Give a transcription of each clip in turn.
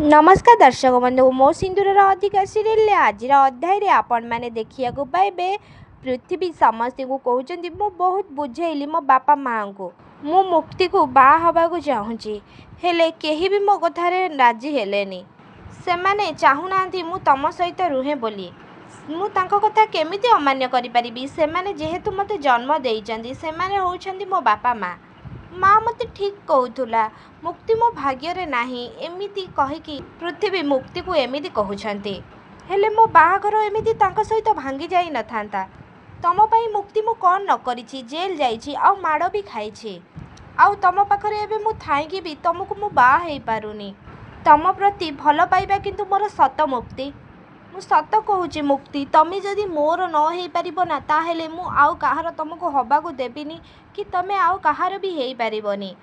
नमस्कार दर्शक बंधु मो सिंदूर अधिकार सीरियल आज अध्याय आपण मैंने देखिया पाइबे पृथ्वी समस्त को कहते मु बहुत बुझेली मो बापा माँ को मु मुक्ति को बाहा हवा चाहूँगी हेले केही भी मो कथारे राजी हेलेनी से माने चाहूना मु तम सहित रुहे बोली मु तांको कथा केमिति अमान्य करि परिबी से माने जेहेतु मते जन्म देइचंदी से माने होउछंदी मो बापा माँ माँ मत ठीक कहूला मुक्ति मो भाग्य नाही एमिति कहिकी पृथ्वी मुक्ति को एमिति कहउछंती हेले मो बाहाघर एमिति तांको सहित भांगी जाई न थांता तम पई मुक्ति मु कौन न करिछि जेल जाइछि आ माड़ भी खाइछि आ तम पाखरे एबे मु थाइकी भी तुमको मु बाहा हेई पारुनी तम प्रति भल पाइबा किंतु मोर सत मुक्ति मु सत कहूची मुक्ति तमे जदि मोर न हो पारिबो ना ताहेले मु आउ कहार तुमको हबाकू देबिनी कि तमे आउ कहार भी हेई पारिबोनी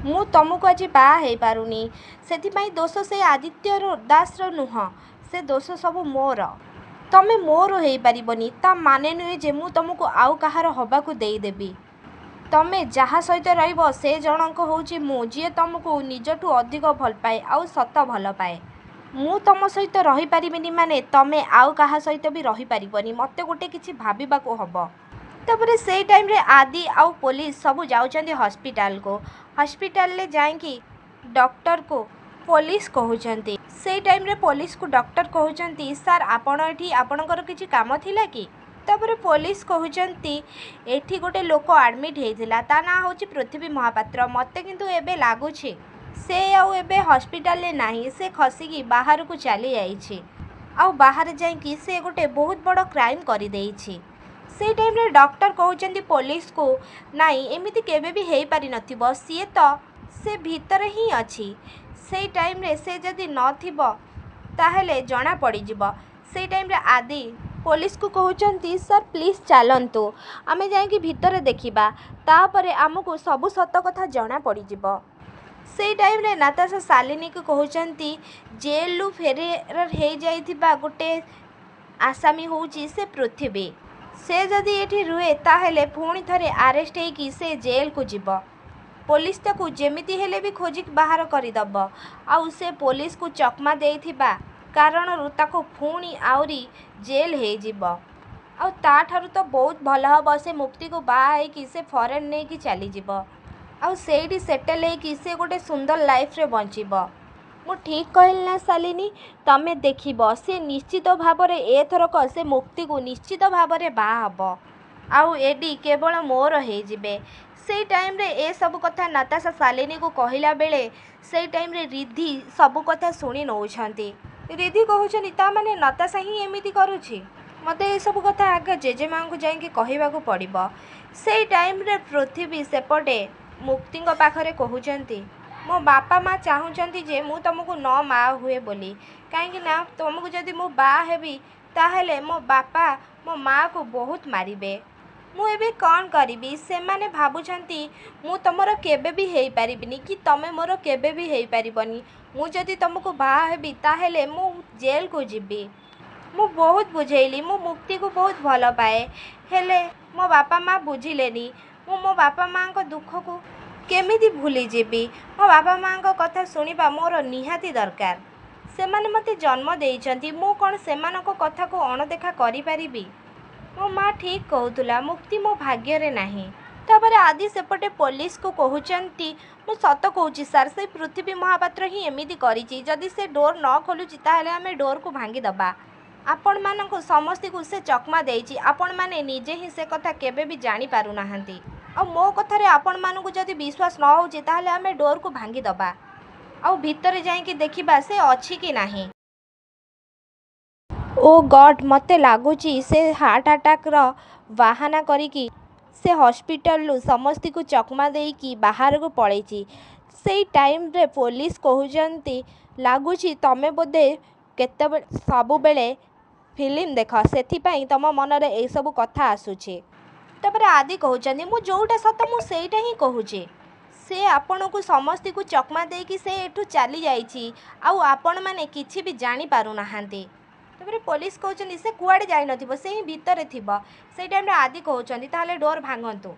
मु तुमको आज बाहा हेई पारुनी सेथिपाई दोष से आदित्य दास नुह से दोष सब मोर तमे मोर हेई पारिबोनी ता माने नुहे जे मु तुमको आउ कहार हबाकू देई देबी तमे जहा सहित रहिबो से जनक होउची मु जे तुमको निजठू अधिक भल पाए आउ सत भल पाए मु तुम सहित रही पारिबिनी माने तमे आउ कहा सहित भी रही पारिबनी मते गोटे किछि भाबिबाको हबो तबरे से टाइम रे आदि आउ पुलिस सब जाउचंदी हॉस्पिटल ले जाइकी डॉक्टर को पुलिस कहउचंती से टाइम रे पुलिस को डॉक्टर कहउचंती सर आपण एठी आपणकर किछि काम थिला कि तबरे पुलिस कहउचंती एठी गोटे लोक एडमिट हेइथिला ता ना होची पृथ्वी महापात्र मते किंतु एबे लागुछि से आउ एबे हॉस्पिटल ले नाही से खसिकी बाहर को चली जाइछि आउ बाहर जाइकी से गोटे बहुत बड़ क्राइम करि देइछि से टाइम रे डॉक्टर कहउचंती पुलिस को नाई एमिति केबे भी हेई पारि नथिबो सिए तो से भीतर ही अछि से टाइम रे से जदि नथिबो ताहेले जणा पड़ी जिवो से टाइम रे आदि पुलिस को कहउचंती सर प्लीज चलंतु आमे जाइकी भीतर देखिबा तापरे आमको सब सत कथा जणा पड़ी जिवो से टाइम रे नाताशा शालिनी को कहउचंती जेलु फेरेर हे जाइथिबा गोटे आसामी होउची से पृथ्वी से जदि एठी रुहे ताहेले पुणी थरे अरेस्ट हेकी से जेल को जिवो पुलिस ताकू जेमिति हेले भी खोजिक बाहर करिदब आउ से पुलिस को चकमा देइथिबा कारणरू ताकू पुणी आउरी जेल हे जिवो आउ ताठारु तो बहुत भल हबो से मुक्ति को बाहा हेकी से फॉरेन नेकी चली जिवो आउ सेठी सेटल हेकी से गोटे सुंदर लाइफ रे बंचिबो मु ठीक कहल ना शालिनी तमे देखिबो से निश्चित भाबरे एथरक से मुक्ति को निश्चित भाबरे बाहा हबो आउ एडी केवल मोर हे जिबे से टाइम रे ए सब कथा नाताशा शालिनी को कहिला बेले से टाइम रे रिद्धि सब कथा सुनी नउछंती रिद्धि कहउछनी ता माने नाताशा ही एमिति करूछि मते ए सब कथा आगे जेजे मां को जाइके कहिबाकू पड़िबो से टाइम रे पृथ्वी सेपटे मुक्ति पाखरे कहउचंती मो बापा माँ चाहूँगी जे मु तुमको न माँ हुए बोली कहीं ना तुमको जदि मु बाहा हेबी ताहेले मो बापा मो माँ को बहुत मारिबे मु एबे कौन करिबी से माने भाबुछंती मु तमरो केबे भी हेई पारिबिनी कि तमे मोर केबे भी हेई पारिबनी मु जदि तुमको बाहा हेबी ताहेले मु जेल को जिबी मु बहुत बुझेली मु मुक्ति को बहुत भल पाए हेले मो बापा माँ बुझिलेनी मो बापा माँ को दुख को केमिति भूली जीवी मो बापा माँ को कथा सुनिबा मोर निहाती दरकार से माने मते जन्म देइचंती मु कोन सेमानको कथा को अणदेखा करि परिबी मो माँ ठीक कहउतुला मुक्ति मो भाग्य रे नाही तबरे आदि सेपटे पुलिस को कहउचंती मु सत कहउची सर से पृथ्वी महापात्र ही एमिति करिची जदि से डोर न खोलुची ताहेले आमे डोर को भांगी दबा आपण मानको समस्ती को से चकमा देइची आपण माने निजे ही से कथा केबे भी जानी पारु नाहंती आ मो कथारे आपण मानकु जदि विश्वास न होउची ताहले आमे डोर को भांगी दबा आ भीतर जाइकी देखिबा से अछि कि नाही ओ गॉड मते लागुची से हार्ट अटैक रो बहाना करिकी से हॉस्पिटल लु समस्ती को चकमा देइकी बाहर को पळेची से टाइम रे पुलिस कहउचंती लागुची तमे बोधे केते सबु बेले फिल्म देख सेथिपाई तम मनरे ए सब कथा आसुची तबरे आदि कहउचंदी मु जोटा सत मु सेटा ही कहूचे से आपण को समस्ती को चकमा देकी से एठू चली जाइछि आउ आपण माने किछि भी जानी पारु नाहांती तबरे पुलिस कहउचंदी से कुआडे जाई नथिबो से ही भीतर थिबो से टाइम रे आदि कहउचंदी ताले डोर भांगंतु।